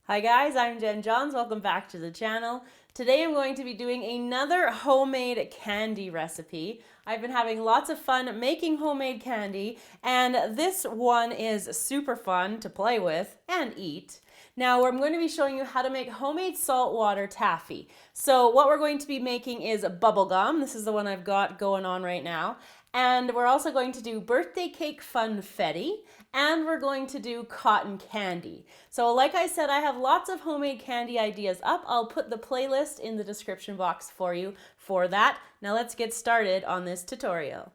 Hi guys, I'm Jen Johns. Welcome back to the channel. Today I'm going to be doing another homemade candy recipe. I've been having lots of fun making homemade candy, and this one is super fun to play with and eat. Now I'm going to be showing you how to make homemade saltwater taffy. So what we're going to be making is bubble gum. This is the one I've got going on right now. And we're also going to do birthday cake funfetti, and we're going to do cotton candy. So like I said, I have lots of homemade candy ideas up. I'll put the playlist in the description box for you for that. Now let's get started on this tutorial.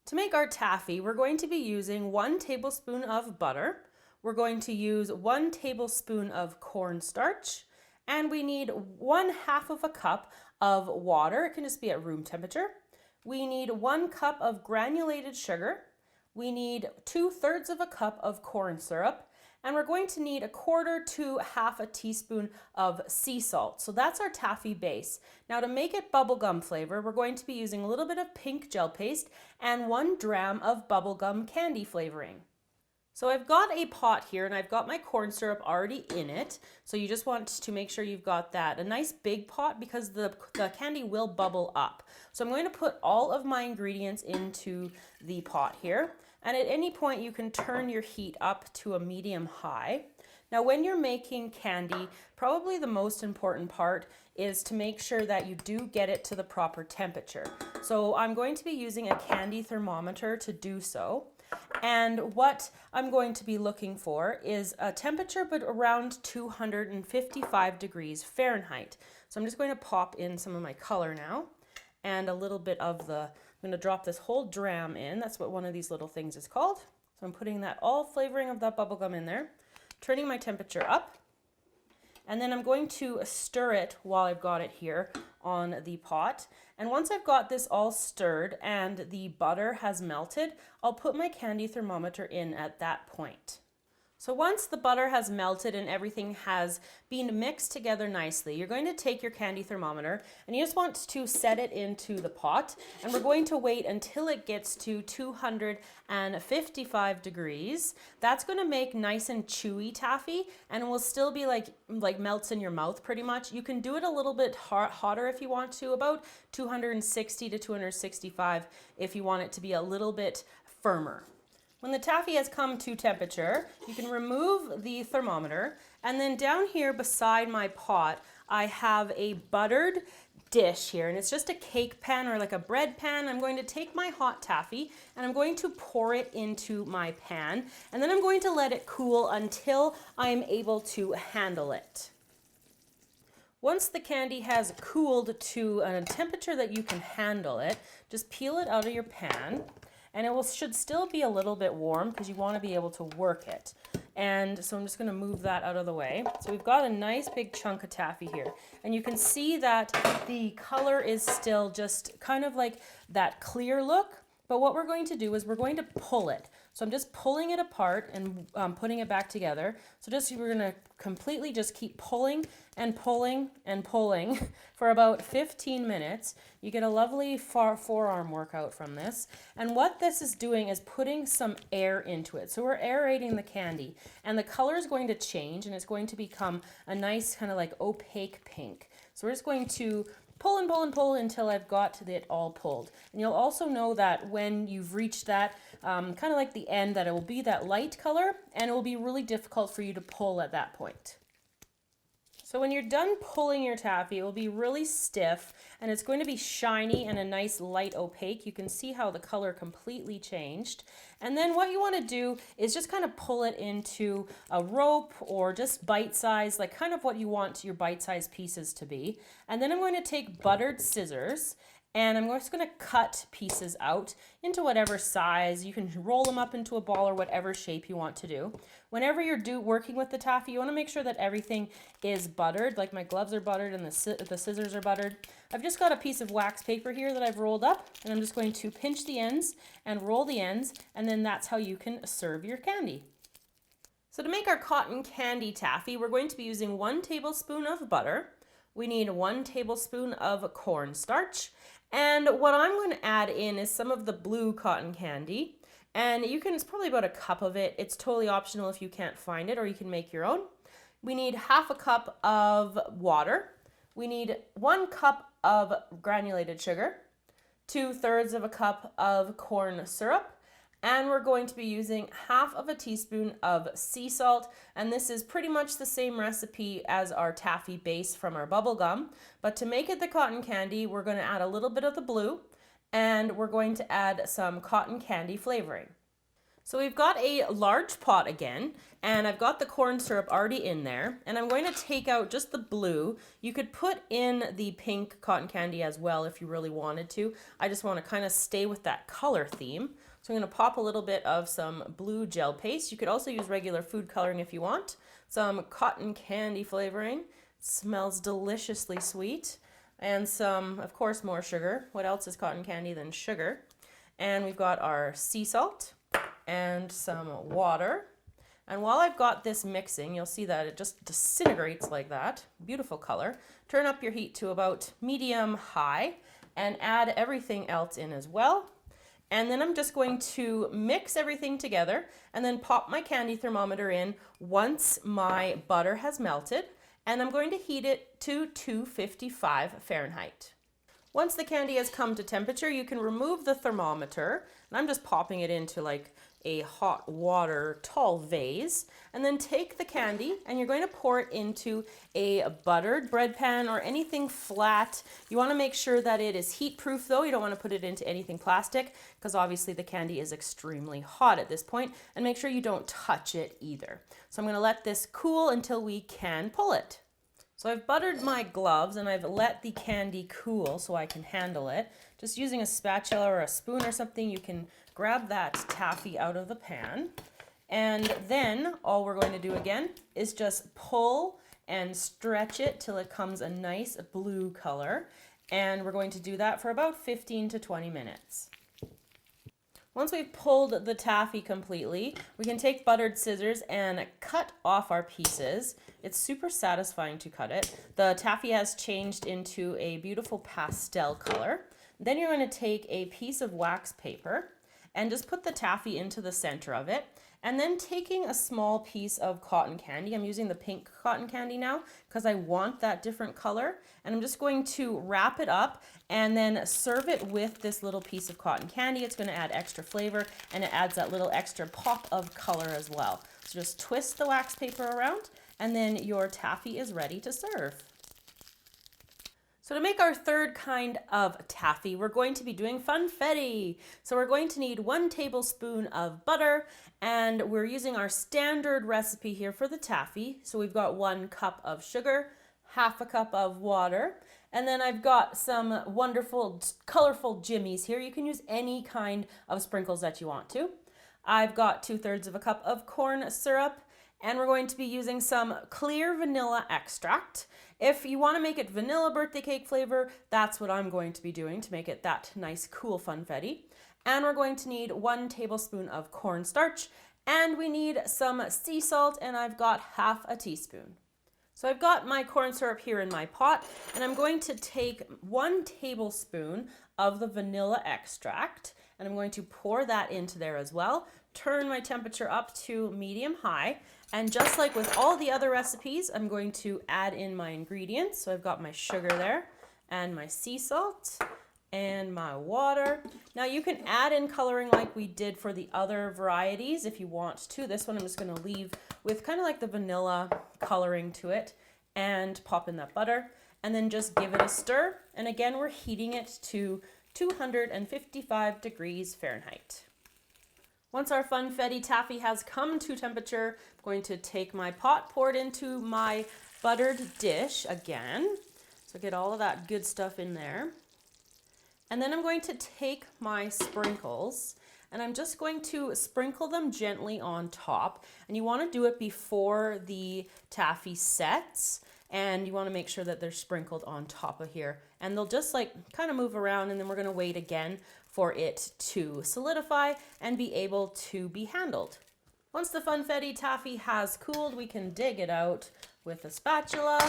To make our taffy, we're going to be using 1 tablespoon of butter. We're going to use 1 tablespoon of cornstarch, and we need 1/2 of a cup of water. It can just be at room temperature. We need 1 cup of granulated sugar. We need 2/3 of a cup of corn syrup, and we're going to need 1/4 to 1/2 teaspoon of sea salt. So that's our taffy base. Now to make it bubblegum flavor, we're going to be using a little bit of pink gel paste and 1 dram of bubblegum candy flavoring. So I've got a pot here and I've got my corn syrup already in it. So you just want to make sure you've got that. A nice big pot because the candy will bubble up. So I'm going to put all of my ingredients into the pot here. And at any point you can turn your heat up to a medium high. Now when you're making candy, probably the most important part is to make sure that you do get it to the proper temperature. So I'm going to be using a candy thermometer to do so. And what I'm going to be looking for is a temperature but around 255 degrees Fahrenheit. So I'm just going to pop in some of my color now and a little bit of I'm going to drop this whole dram in. That's what one of these little things is called. So I'm putting that all flavoring of that bubblegum in there, turning my temperature up. And then I'm going to stir it while I've got it here on the pot. And once I've got this all stirred and the butter has melted, I'll put my candy thermometer in at that point. So once the butter has melted and everything has been mixed together nicely, you're going to take your candy thermometer and you just want to set it into the pot, and we're going to wait until it gets to 255 degrees. That's going to make nice and chewy taffy, and it will still be like melts in your mouth pretty much. You can do it a little bit hotter if you want to, about 260 to 265 if you want it to be a little bit firmer. When the taffy has come to temperature, you can remove the thermometer, and then down here beside my pot, I have a buttered dish here, and it's just a cake pan or like a bread pan. I'm going to take my hot taffy and I'm going to pour it into my pan, and then I'm going to let it cool until I'm able to handle it. Once the candy has cooled to a temperature that you can handle it, just peel it out of your pan. And it should still be a little bit warm because you want to be able to work it. And so I'm just going to move that out of the way. So we've got a nice big chunk of taffy here. And you can see that the color is still just kind of like that clear look. But what we're going to do is we're going to pull it. So I'm just pulling it apart and putting it back together. So we're going to completely just keep pulling and pulling and pulling for about 15 minutes. You get a lovely forearm workout from this. And what this is doing is putting some air into it. So we're aerating the candy, and the color is going to change and it's going to become a nice kind of like opaque pink. So we're just going to pull and pull and pull until I've got it all pulled. And you'll also know that when you've reached that kind of like the end, that it will be that light color, and it will be really difficult for you to pull at that point. So when you're done pulling your taffy, it will be really stiff and it's going to be shiny and a nice light opaque. You can see how the color completely changed. And then what you want to do is just kind of pull it into a rope or just bite size, like kind of what you want your bite size pieces to be. And then I'm going to take buttered scissors, and I'm just going to cut pieces out into whatever size. You can roll them up into a ball or whatever shape you want to do. Whenever you're working with the taffy, you want to make sure that everything is buttered, like my gloves are buttered and the scissors are buttered. I've just got a piece of wax paper here that I've rolled up, and I'm just going to pinch the ends and roll the ends, and then that's how you can serve your candy. So to make our cotton candy taffy, we're going to be using 1 tablespoon of butter. We need 1 tablespoon of cornstarch. And what I'm going to add in is some of the blue cotton candy. And it's probably about a cup of it. It's totally optional if you can't find it, or you can make your own. We need half a cup of water. We need 1 cup of granulated sugar, 2/3 of a cup of corn syrup, and we're going to be using half of a teaspoon of sea salt. And this is pretty much the same recipe as our taffy base from our bubble gum. But to make it the cotton candy, we're going to add a little bit of the blue, and we're going to add some cotton candy flavoring. So we've got a large pot again, and I've got the corn syrup already in there, and I'm going to take out just the blue. You could put in the pink cotton candy as well if you really wanted to. I just want to kind of stay with that color theme. So I'm going to pop a little bit of some blue gel paste. You could also use regular food coloring if you want. Some cotton candy flavoring. Smells deliciously sweet. And some, of course, more sugar. What else is cotton candy than sugar? And we've got our sea salt and some water. And while I've got this mixing, you'll see that it just disintegrates like that. Beautiful color. Turn up your heat to about medium high and add everything else in as well. And then I'm just going to mix everything together and then pop my candy thermometer in once my butter has melted. And I'm going to heat it to 255 Fahrenheit. Once the candy has come to temperature, you can remove the thermometer. And I'm just popping it into like a hot water tall vase, and then take the candy and you're going to pour it into a buttered bread pan or anything flat. You want to make sure that it is heat proof though. You don't want to put it into anything plastic because obviously the candy is extremely hot at this point, and make sure you don't touch it either. So I'm going to let this cool until we can pull it. So I've buttered my gloves and I've let the candy cool so I can handle it. Just using a spatula or a spoon or something, you can grab that taffy out of the pan. And then all we're going to do again is just pull and stretch it till it comes a nice blue color. And we're going to do that for about 15 to 20 minutes. Once we've pulled the taffy completely, we can take buttered scissors and cut off our pieces. It's super satisfying to cut it. The taffy has changed into a beautiful pastel color. Then you're going to take a piece of wax paper and just put the taffy into the center of it. And then taking a small piece of cotton candy, I'm using the pink cotton candy now because I want that different color. And I'm just going to wrap it up and then serve it with this little piece of cotton candy. It's going to add extra flavor and it adds that little extra pop of color as well. So just twist the wax paper around and then your taffy is ready to serve. So to make our third kind of taffy, we're going to be doing funfetti. So we're going to need 1 tablespoon of butter, and we're using our standard recipe here for the taffy. So we've got 1 cup of sugar, half a cup of water, and then I've got some wonderful, colorful jimmies here. You can use any kind of sprinkles that you want to. I've got 2/3 of a cup of corn syrup, and we're going to be using some clear vanilla extract. If you want to make it vanilla birthday cake flavor, that's what I'm going to be doing to make it that nice, cool funfetti. And we're going to need 1 tablespoon of cornstarch, and we need some sea salt, and I've got half a teaspoon. So I've got my corn syrup here in my pot, and I'm going to take 1 tablespoon of the vanilla extract, and I'm going to pour that into there as well. Turn my temperature up to medium high, and just like with all the other recipes, I'm going to add in my ingredients. So I've got my sugar there and my sea salt and my water. Now you can add in coloring like we did for the other varieties if you want to. This one I'm just going to leave with kind of like the vanilla coloring to it and pop in that butter and then just give it a stir. And again, we're heating it to 255 degrees Fahrenheit. Once our funfetti taffy has come to temperature, I'm going to take my pot, pour it into my buttered dish again. So get all of that good stuff in there. And then I'm going to take my sprinkles and I'm just going to sprinkle them gently on top. And you want to do it before the taffy sets. And you want to make sure that they're sprinkled on top of here. And they'll just like kind of move around, and then we're going to wait again for it to solidify and be able to be handled. Once the funfetti taffy has cooled, we can dig it out with a spatula.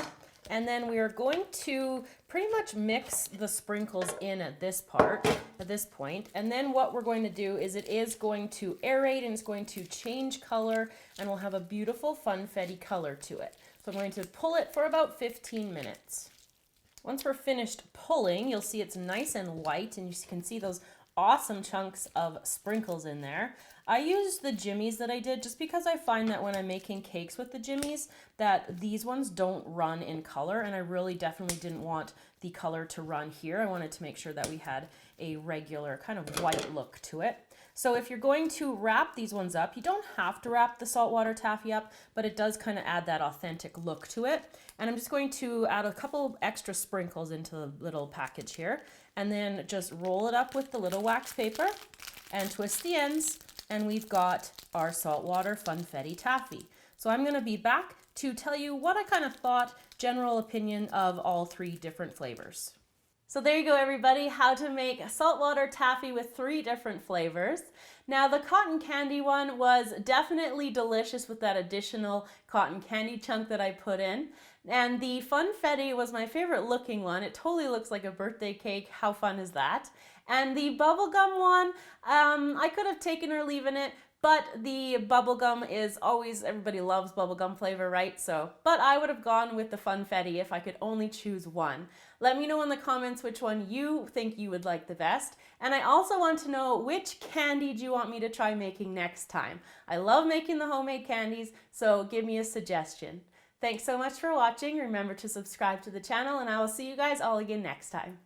And then we are going to pretty much mix the sprinkles in at this point. And then what we're going to do is it is going to aerate and it's going to change color, and we'll have a beautiful funfetti color to it. So I'm going to pull it for about 15 minutes. Once we're finished pulling, you'll see it's nice and white, and you can see those awesome chunks of sprinkles in there. I used the jimmies that I did just because I find that when I'm making cakes with the jimmies that these ones don't run in color, and I really definitely didn't want the color to run here. I wanted to make sure that we had a regular kind of white look to it. So if you're going to wrap these ones up, you don't have to wrap the saltwater taffy up, but it does kind of add that authentic look to it. And I'm just going to add a couple extra sprinkles into the little package here, and then just roll it up with the little wax paper and twist the ends, and we've got our saltwater funfetti taffy. So I'm going to be back to tell you what I kind of thought, general opinion of all three different flavors. So there you go, everybody, how to make saltwater taffy with 3 different flavors. Now, the cotton candy one was definitely delicious with that additional cotton candy chunk that I put in. And the funfetti was my favorite looking one. It totally looks like a birthday cake. How fun is that? And the bubblegum one, I could have taken or leaving it, but the bubblegum is always, everybody loves bubblegum flavor, right? But I would have gone with the funfetti if I could only choose one. Let me know in the comments which one you think you would like the best. And I also want to know which candy do you want me to try making next time. I love making the homemade candies, so give me a suggestion. Thanks so much for watching. Remember to subscribe to the channel, and I will see you guys all again next time.